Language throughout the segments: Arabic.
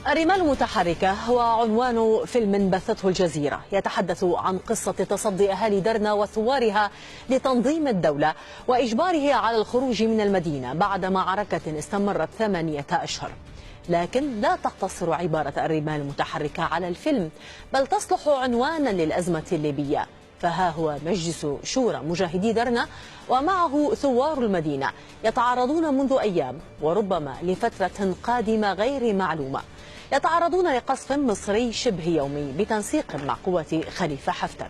الرمال المتحركة هو عنوان فيلم بثته الجزيرة يتحدث عن قصة تصدي أهالي درنا وثوارها لتنظيم الدولة وإجباره على الخروج من المدينة بعد معركة استمرت 8 أشهر. لكن لا تقتصر عبارة الرمال المتحركة على الفيلم، بل تصلح عنوانا للأزمة الليبية. فها هو مجلس شورى مجاهدي درنا ومعه ثوار المدينة يتعرضون منذ أيام وربما لفترة قادمة غير معلومة، يتعرضون لقصف مصري شبه يومي بتنسيق مع قوات خليفة حفتر.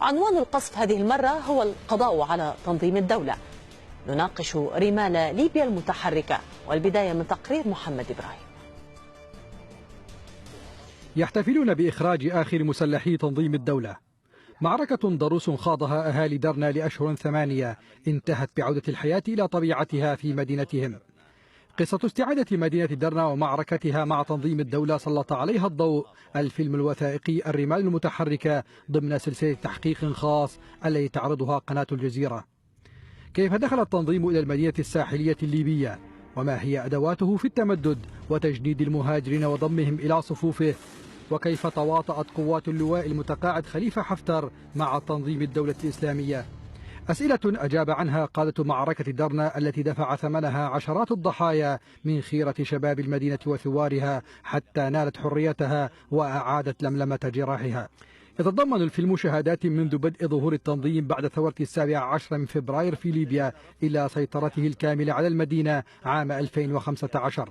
عنوان القصف هذه المرة هو القضاء على تنظيم الدولة. نناقش رمال ليبيا المتحركة، والبداية من تقرير محمد إبراهيم. يحتفلون بإخراج آخر مسلحي تنظيم الدولة. معركة ضروس خاضها أهالي درنا لأشهر 8 انتهت بعودة الحياة إلى طبيعتها في مدينتهم. قصة استعادة مدينة درنا ومعركتها مع تنظيم الدولة سلط عليها الضوء الفيلم الوثائقي الرمال المتحركة ضمن سلسلة تحقيق خاص التي تعرضها قناة الجزيرة. كيف دخل التنظيم إلى المدينة الساحلية الليبية؟ وما هي أدواته في التمدد وتجنيد المهاجرين وضمهم إلى صفوفه؟ وكيف تواطأت قوات اللواء المتقاعد خليفة حفتر مع تنظيم الدولة الإسلامية؟ أسئلة أجاب عنها قادة معركة درنا التي دفع ثمنها عشرات الضحايا من خيرة شباب المدينة وثوارها حتى نالت حريتها وأعادت لملمة جراحها. يتضمن الفيلم شهادات منذ بدء ظهور التنظيم بعد ثورة 17 من فبراير في ليبيا إلى سيطرته الكاملة على المدينة عام 2015.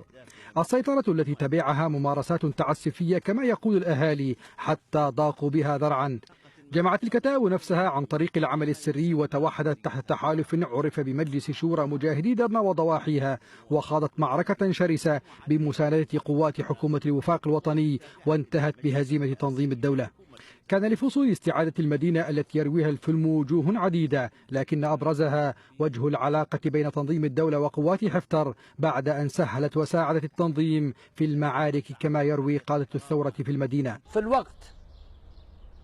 السيطرة التي تبعها ممارسات تعسفية كما يقول الأهالي حتى ضاقوا بها ذرعا. جمعت الكتائب نفسها عن طريق العمل السري وتوحدت تحت تحالف عرف بمجلس شورى مجاهدي درنا وضواحيها، وخاضت معركة شرسة بمساندة قوات حكومة الوفاق الوطني وانتهت بهزيمة تنظيم الدولة. كان لفصول استعادة المدينة التي يرويها الفيلم وجوه عديدة، لكن أبرزها وجه العلاقة بين تنظيم الدولة وقوات حفتر بعد أن سهلت وساعدت التنظيم في المعارك كما يروي قادة الثورة في المدينة. في الوقت،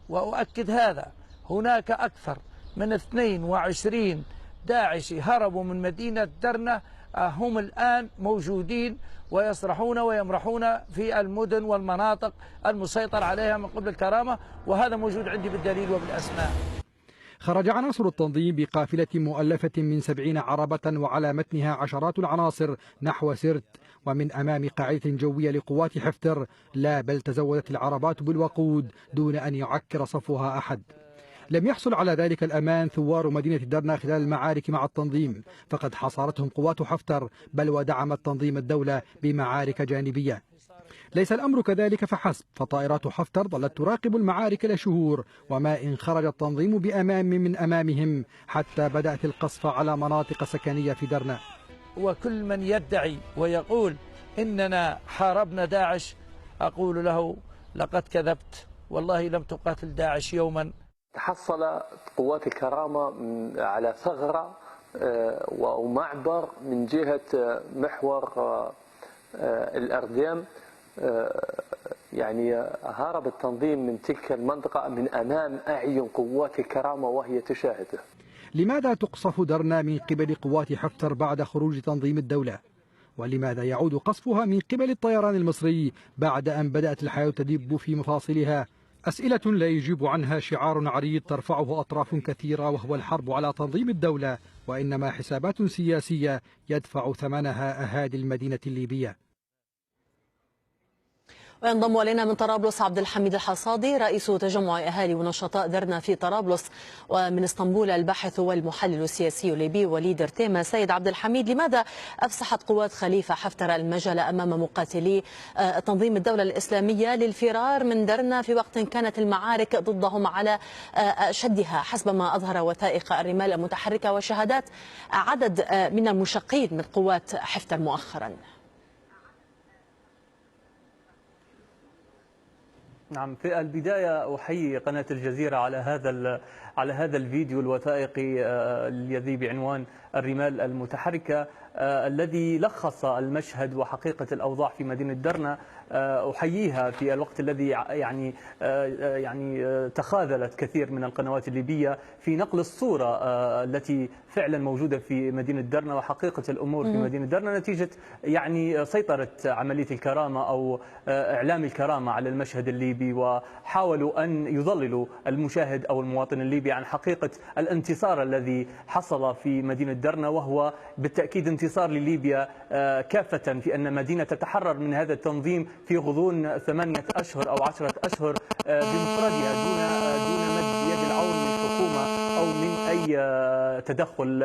وأؤكد هذا، هناك أكثر من 22 داعشي هربوا من مدينة درنا، هم الآن موجودين ويسرحون ويمرحون في المدن والمناطق المسيطر عليها من قبل الكرامة، وهذا موجود عندي بالدليل وبالأسماء. خرج عناصر التنظيم بقافلة مؤلفة من 70 عربة وعلى متنها عشرات العناصر نحو سرت، ومن أمام قاعدة جوية لقوات حفتر، لا بل تزودت العربات بالوقود دون أن يعكر صفوها أحد. لم يحصل على ذلك الأمان ثوار مدينة درنا خلال المعارك مع التنظيم، فقد حاصرتهم قوات حفتر بل ودعمت تنظيم الدولة بمعارك جانبية. ليس الأمر كذلك فحسب، فطائرات حفتر ظلت تراقب المعارك لشهور، وما إن خرج التنظيم بأمان من أمامهم حتى بدأت القصف على مناطق سكنية في درنا. وكل من يدعي ويقول إننا حاربنا داعش أقول له لقد كذبت، والله لم تقاتل داعش يوما. تحصل قوات الكرامة على ثغرة ومعبر من جهة محور الأرديم، يعني هرب التنظيم من تلك المنطقة من أمام أعين قوات الكرامة وهي تشاهده. لماذا تقصف درنا من قبل قوات حفتر بعد خروج تنظيم الدولة؟ ولماذا يعود قصفها من قبل الطيران المصري بعد أن بدأت الحياة تدب في مفاصلها؟ أسئلة لا يجيب عنها شعار عريض ترفعه أطراف كثيرة، وهو الحرب على تنظيم الدولة، وإنما حسابات سياسية يدفع ثمنها أهالي المدينة الليبية. وينضم إلينا من طرابلس عبد الحميد الحصادي رئيس تجمع أهالي ونشطاء درنا في طرابلس، ومن اسطنبول الباحث والمحلل السياسي الليبي وليد رتيمة. سيد عبد الحميد، لماذا أفسحت قوات خليفة حفتر المجال أمام مقاتلي تنظيم الدولة الإسلامية للفرار من درنا في وقت كانت المعارك ضدهم على أشدها حسب ما أظهر وثائق الرمال المتحركة وشهادات عدد من المشقين من قوات حفتر مؤخرا؟ نعم، في البداية أحيي قناة الجزيرة على هذا الفيديو الوثائقي الذي بعنوان الرمال المتحركة الذي لخص المشهد وحقيقة الأوضاع في مدينة درنا أحييها في الوقت الذي يعني تخاذلت كثير من القنوات الليبية في نقل الصورة التي فعلا موجودة في مدينة درنا وحقيقة الأمور في مدينة درنا نتيجة يعني سيطرة عملية الكرامة أو إعلام الكرامة على المشهد الليبي، وحاولوا أن يضللوا المشاهد أو المواطن الليبي عن حقيقة الانتصار الذي حصل في مدينة درنا، وهو بالتأكيد انتصار لليبيا كافة في أن مدينة تتحرر من هذا التنظيم في غضون 8 أشهر أو 10 أشهر بمفردها دون مد يد العون من الحكومة أو من أي تدخل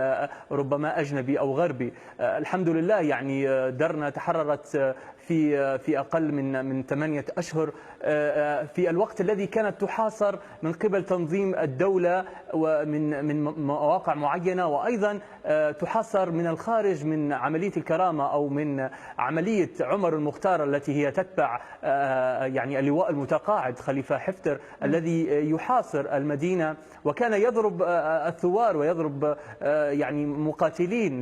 ربما أجنبي أو غربي. الحمد لله يعني درنا تحررت في أقل من 8 أشهر في الوقت الذي كانت تحاصر من قبل تنظيم الدولة ومن مواقع معينة، وأيضا تحاصر من الخارج من عملية الكرامة أو من عملية عمر المختار التي هي تتبع يعني اللواء المتقاعد خليفة حفتر الذي يحاصر المدينة، وكان يضرب الثوار ويضرب يعني مقاتلين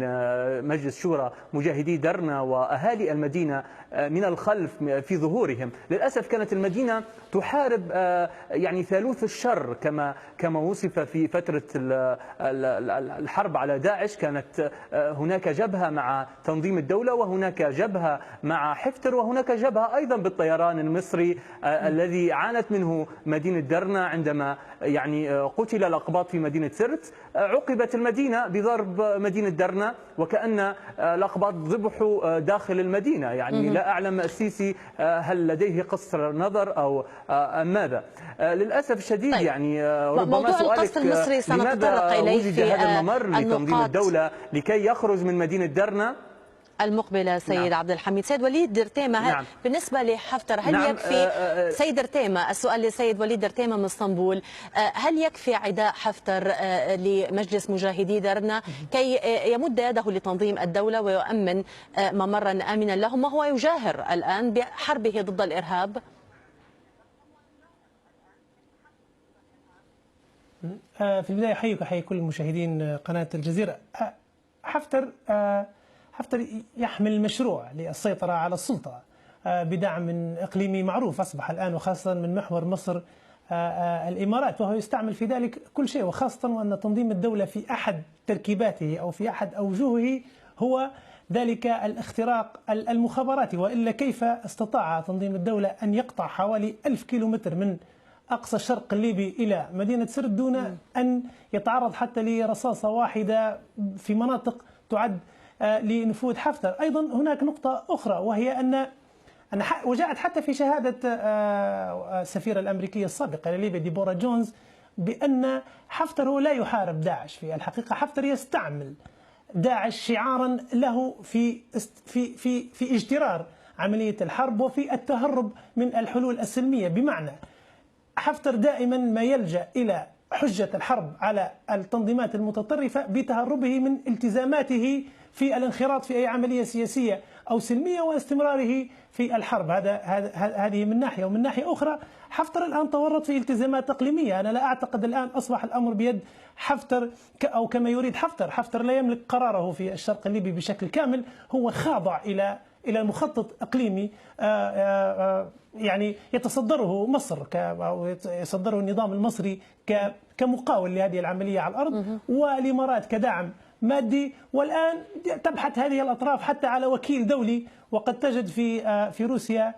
مجلس شورى مجاهدي درنا وأهالي المدينة من الخلف في ظهورهم. للأسف كانت المدينة تحارب يعني ثالوث الشر كما وصف في فترة الحرب على داعش. كانت هناك جبهة مع تنظيم الدولة، وهناك جبهة مع حفتر، وهناك جبهة أيضا بالطيران المصري الذي عانت منه مدينة درنا عندما يعني قتل الأقباط في مدينة سرت. عقبت المدينة بضرب مدينة درنا، وكأن الأقباط ذبحوا داخل المدينة. يعني لا أعلم السيسي هل لديه قصر نظر أو أم ماذا. للأسف الشديد طيب. يعني ربما موضوع القصر المصري سنتطرق إليه وجد في هذا الممر لتنظيم الدولة لكي يخرج من مدينة درنا المقبلة. سيد نعم. عبد الحميد، سيد وليد درتيمة، نعم. بالنسبة لحفتر هل نعم. يكفي سيد درتيمة، السؤال لسيد وليد درتيمة من اسطنبول، هل يكفي عداء حفتر لمجلس مجاهدي درنا كي يمد يده لتنظيم الدولة ويؤمن ممرا آمنا لهم، وهو يجاهر الآن بحربه ضد الإرهاب؟ في البداية أحييك وأحيي كل مشاهدين قناة الجزيرة. حفتر يحمل مشروع للسيطرة على السلطة بدعم من إقليمي معروف أصبح الآن، وخاصة من محور مصر الإمارات، وهو يستعمل في ذلك كل شيء، وخاصة وأن تنظيم الدولة في أحد تركيباته أو في أحد أوجهه هو ذلك الاختراق المخابراتي، وإلا كيف استطاع تنظيم الدولة أن يقطع حوالي 1000 كيلومتر من أقصى الشرق الليبي إلى مدينة سرت دون أن يتعرض حتى لرصاصة واحدة في مناطق تعد لنفوذ حفتر. أيضا هناك نقطة أخرى، وهي أن وجاءت حتى في شهادة السفيرة الأمريكية السابقة لليبيا ديبورا جونز بأن حفتر هو لا يحارب داعش. في الحقيقة حفتر يستعمل داعش شعارا له في اجترار عملية الحرب وفي التهرب من الحلول السلمية. بمعنى حفتر دائما ما يلجأ إلى حجة الحرب على التنظيمات المتطرفة بتهربه من التزاماته في الانخراط في أي عملية سياسية أو سلمية واستمراره في الحرب. هذه من ناحية. ومن ناحية أخرى حفتر الآن تورط في التزامات إقليمية. أنا لا أعتقد الآن أصبح الأمر بيد حفتر أو كما يريد حفتر. حفتر لا يملك قراره في الشرق الليبي بشكل كامل، هو خاضع إلى مخطط إقليمي يعني يتصدره مصر أو يتصدره النظام المصري كمقاول لهذه العملية على الأرض، والإمارات كدعم مادي. والآن تبحث هذه الأطراف حتى على وكيل دولي، وقد تجد في روسيا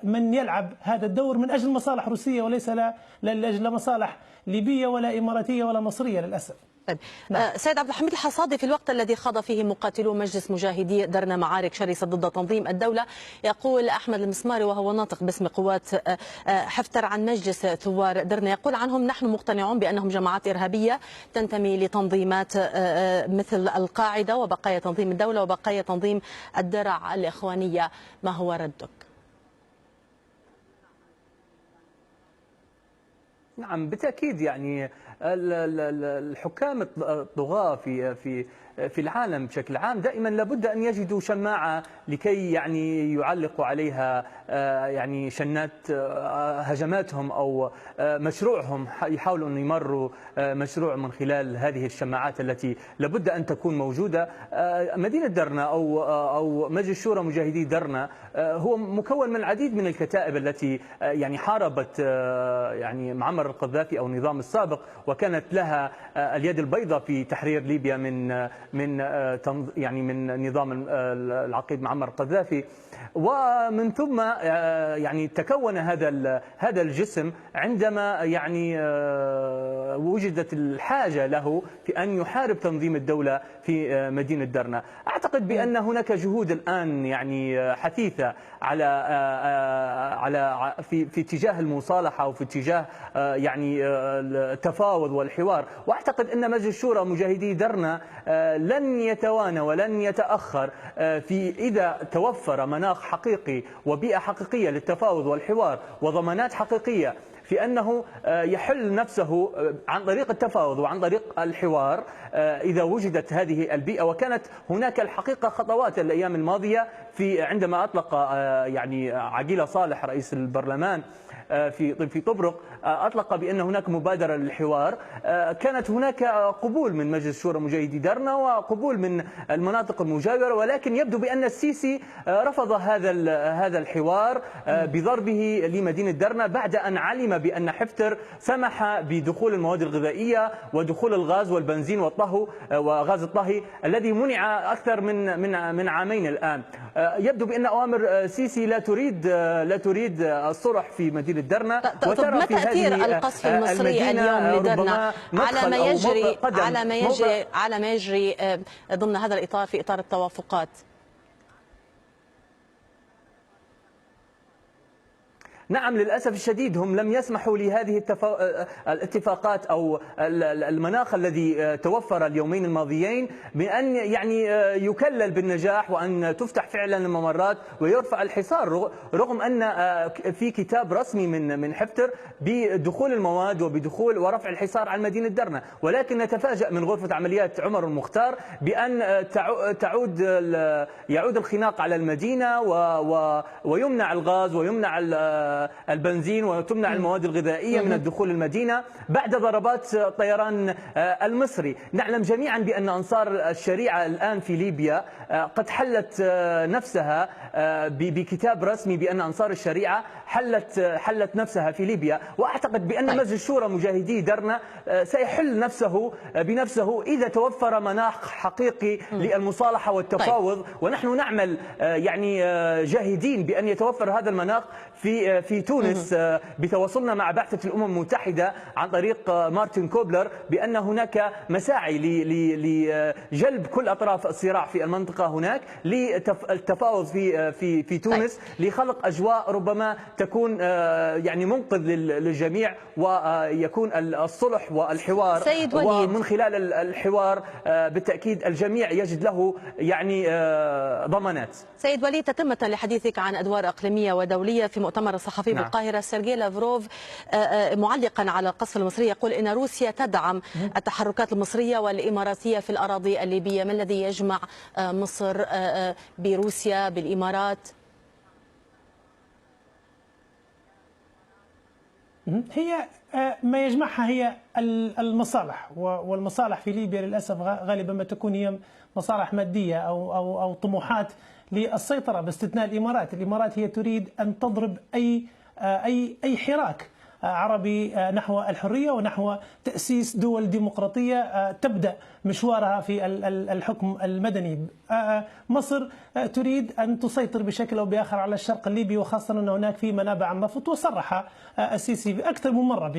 من يلعب هذا الدور من أجل مصالح روسية وليس لأجل مصالح ليبية ولا إماراتية ولا مصرية للأسف. طيب. سيد عبد الحميد الحصادي، في الوقت الذي خاض فيه مقاتلو مجلس مجاهدي درنا معارك شرسة ضد تنظيم الدولة، يقول أحمد المسماري وهو ناطق باسم قوات حفتر عن مجلس ثوار درنا، يقول عنهم: نحن مقتنعون بأنهم جماعات إرهابية تنتمي لتنظيمات مثل القاعدة وبقايا تنظيم الدولة وبقايا تنظيم الدرع الإخوانية. ما هو ردك؟ نعم بالتأكيد، يعني الحكام الطغاة في العالم بشكل عام دائما لابد أن يجدوا شماعة لكي يعني يعلقوا عليها يعني شنات هجماتهم أو مشروعهم، يحاولوا أن يمروا مشروع من خلال هذه الشماعات التي لابد أن تكون موجودة. مدينة درنا أو مجلس شورى مجاهدي درنا هو مكون من العديد من الكتائب التي يعني حاربت يعني معمر القذافي أو النظام السابق، وكانت لها اليد البيضاء في تحرير ليبيا من نظام العقيد معمر القذافي. ومن ثم يعني تكون هذا الجسم عندما يعني وجدت الحاجة له في أن يحارب تنظيم الدولة في مدينة درنا. أعتقد بأن هناك جهود الآن يعني حثيثة في اتجاه المصالحة وفي اتجاه يعني التفاوض والحوار، وأعتقد أن مجلس شورى مجاهدي درنا لن يتوانى ولن يتأخر في إذا توفر مناخ حقيقي وبيئة حقيقية للتفاوض والحوار وضمانات حقيقية في أنه يحل نفسه عن طريق التفاوض وعن طريق الحوار إذا وجدت هذه البيئة. وكانت هناك الحقيقة خطوات الأيام الماضية عندما أطلق يعني عقيلة صالح رئيس البرلمان في طبرق، أطلق بأن هناك مبادرة للحوار. كانت هناك قبول من مجلس شورى مجاهدي درنا وقبول من المناطق المجاورة، ولكن يبدو بأن السيسي رفض هذا الحوار بضربه لمدينة درنا بعد أن علم بأن حفتر سمح بدخول المواد الغذائية ودخول الغاز والبنزين والطهو وغاز الطهي الذي منع أكثر من عامين الآن. يبدو بأن أوامر سيسي لا تريد الصلح في مدينة درنا. ما تأثير القصف المصري اليوم لدرنا على ما يجري ضمن هذا الإطار في إطار التوافقات؟ نعم، للأسف الشديد هم لم يسمحوا لهذه الاتفاقات أو المناخ الذي توفر اليومين الماضيين بأن يعني يكلل بالنجاح وأن تفتح فعلا الممرات ويرفع الحصار، رغم أن في كتاب رسمي من حفتر بدخول المواد وبدخول ورفع الحصار عن مدينة درنا. ولكن نتفاجأ من غرفة عمليات عمر المختار بأن يعود الخناق على المدينة ويمنع الغاز ويمنع البنزين وتمنع المواد الغذائية من الدخول المدينة بعد ضربات الطيران المصري. نعلم جميعا بأن أنصار الشريعة الآن في ليبيا قد حلت نفسها بكتاب رسمي بأن أنصار الشريعة حلت نفسها في ليبيا. وأعتقد بأن مجلس شورى مجاهدي درنا سيحل نفسه بنفسه إذا توفر مناخ حقيقي للمصالحة والتفاوض. ونحن نعمل يعني جاهدين بأن يتوفر هذا المناخ في تونس بتواصلنا مع بعثة الأمم المتحدة عن طريق مارتن كوبلر بأن هناك مساعي لجلب كل أطراف الصراع في المنطقة هناك للتفاوض في تونس لخلق أجواء ربما تكون يعني منقذ للجميع ويكون الصلح والحوار. ومن خلال الحوار بالتأكيد الجميع يجد له يعني ضمانات. سيد وليد، تتمة لحديثك عن أدوار إقليمية ودولية في مؤتمر الصحفي بالقاهرة، سيرجي لافروف معلقا على القصف المصري يقول إن روسيا تدعم التحركات المصرية والإماراتية في الأراضي الليبية. ما الذي يجمع مصر بروسيا بالإمارات؟ هي ما يجمعها هي المصالح، والمصالح في ليبيا للأسف غالبا ما تكون هي مصالح مادية أو طموحات للسيطرة باستثناء الإمارات. الإمارات هي تريد أن تضرب أي حراك عربي نحو الحرية ونحو تأسيس دول ديمقراطية تبدأ مشوارها في الحكم المدني. مصر تريد أن تسيطر بشكل أو بآخر على الشرق الليبي، وخاصة أن هناك في منابع النفط، وصرح السيسي أكثر من مرة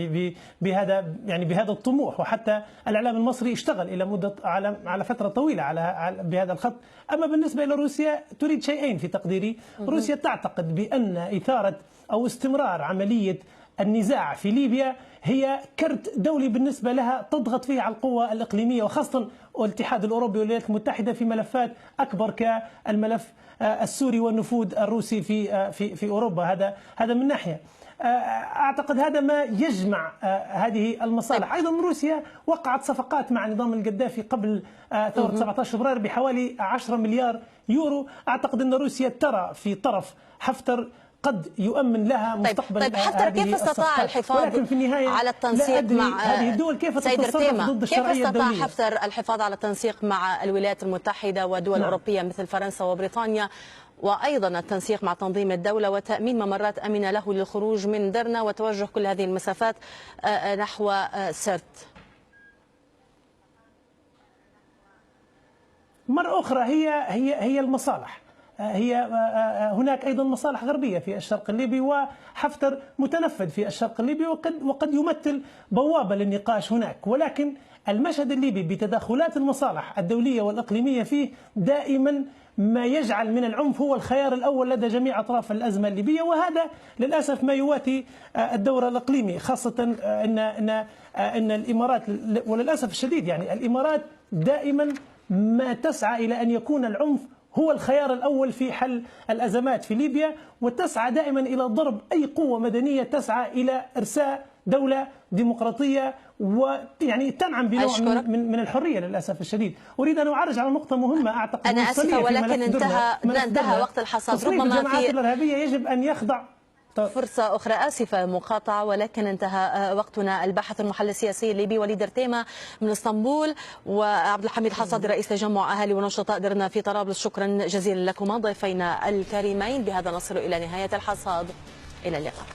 بهذا الطموح، وحتى الإعلام المصري اشتغل إلى مدة على فترة طويلة بهذا الخط. أما بالنسبة إلى روسيا تريد شيئين في تقديري. روسيا تعتقد بأن إثارة أو استمرار عملية النزاع في ليبيا هي كرت دولي بالنسبة لها تضغط فيه على القوى الإقليمية، والاتحاد الأوروبي والولايات المتحدة في ملفات أكبر كالملف السوري والنفوذ الروسي في أوروبا. هذا من ناحية. أعتقد هذا ما يجمع هذه المصالح. أيضا روسيا وقعت صفقات مع نظام القذافي قبل ثورة 17 فبراير بحوالي 10 مليار يورو. أعتقد أن روسيا ترى في طرف حفتر قد يؤمن لها مستقبل. طيب حفتر كيف استطاع الحفاظ على التنسيق مع هذه الدول؟ كيف تتصرف ضد الشرعية الدولية؟ كيف استطاع حفتر الحفاظ على التنسيق مع الولايات المتحدة ودول أوروبية مثل فرنسا وبريطانيا، وأيضا التنسيق مع تنظيم الدولة وتأمين ممرات أمنة له للخروج من درنا وتوجه كل هذه المسافات نحو سرت؟ مرة أخرى هي المصالح. هناك أيضا مصالح غربية في الشرق الليبي، وحفتر متنفذ في الشرق الليبي وقد يمثل بوابة للنقاش هناك. ولكن المشهد الليبي بتداخلات المصالح الدولية والإقليمية فيه دائما ما يجعل من العنف هو الخيار الأول لدى جميع أطراف الأزمة الليبية، وهذا للأسف ما يواتي الدور الإقليمي، خاصة أن الإمارات وللأسف الشديد يعني الإمارات دائما ما تسعى إلى أن يكون العنف هو الخيار الأول في حل الأزمات في ليبيا، وتسعى دائما إلى ضرب أي قوة مدنية تسعى إلى إرساء دولة ديمقراطية ويعني تنعم بنوع من الحرية للأسف الشديد. أريد أن أعرج على نقطة مهمة أعتقد أنا آسفة ولكن انتهى وقت الحصاد. ربما الجماعات الإرهابية يجب أن يخضع فرصة أخرى، آسفة مقاطعة، ولكن انتهى وقتنا. الباحث المحلل السياسي الليبي وليد رتيمة من اسطنبول، وعبد الحميد حصاد رئيس تجمع أهالي ونشطاء درنا في طرابلس. شكرا جزيلا لكما ضيفينا الكريمين. بهذا نصل إلى نهاية الحصاد، إلى اللقاء.